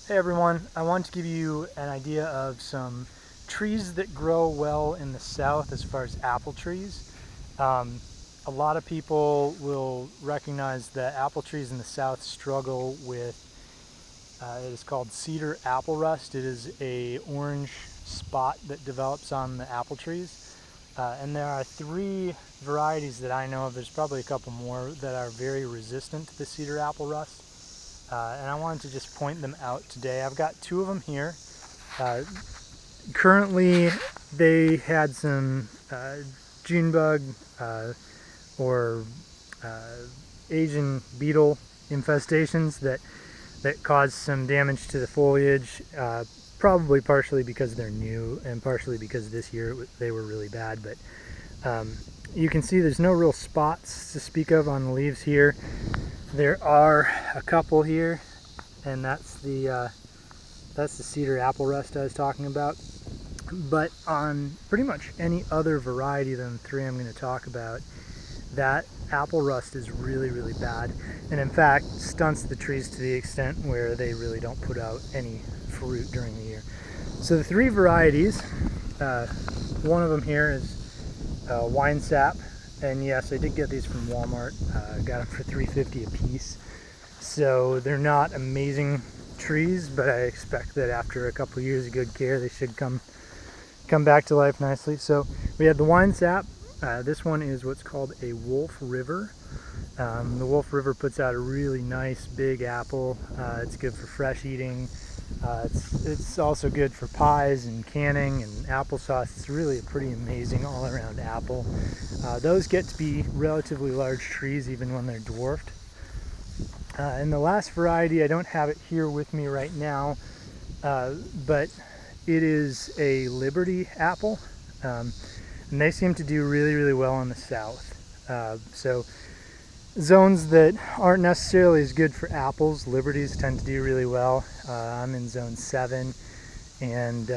Hey everyone, I want to give you an idea of some trees that grow well in the south as far as apple trees. Um, a lot of people will recognize that apple trees in the south struggle with, it is called cedar apple rust. It is a orange spot that develops on the apple trees. And there are three varieties that I know of, there's probably a couple more, that are very resistant to the cedar apple rust. And I wanted to just point them out today. I've got two of them here. Uh, Currently, they had some June bug or uh, Asian beetle infestations that caused some damage to the foliage. Probably partially because they're new, and partially because this year they were really bad. But you can see there's no real spots to speak of on the leaves here. There are a couple here, and that's the cedar apple rust I was talking about. But on pretty much any other variety than the three I'm going to talk about, that apple rust is really, really bad, and in fact stunts the trees to the extent where they really don't put out any fruit during the year. So the three varieties, one of them here is wine sap, and yes, I did get these from Walmart. Got them for $3.50 a piece. So they're not amazing trees, but I expect that after a couple years of good care, they should come back to life nicely. So we had the wine sap. This one is what's called a Wolf River. The Wolf River puts out a really nice big apple. It's good for fresh eating. It's also good for pies and canning and applesauce. It's really a pretty amazing all-around apple. Those get to be relatively large trees even when they're dwarfed. And the last variety, I don't have it here with me right now, but it is a Liberty apple, and they seem to do really, really well in the south. So zones that aren't necessarily as good for apples, Liberties tend to do really well. I'm in zone 7, and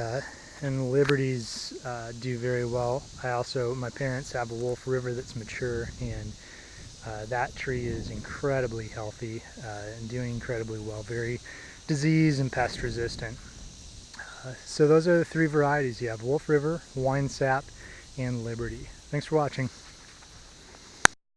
Liberties do very well. My parents have a Wolf River that's mature, and that tree is incredibly healthy and doing incredibly well, very disease and pest resistant. So those are the three varieties. You have Wolf River, Wine Sap, and Liberty. Thanks for watching.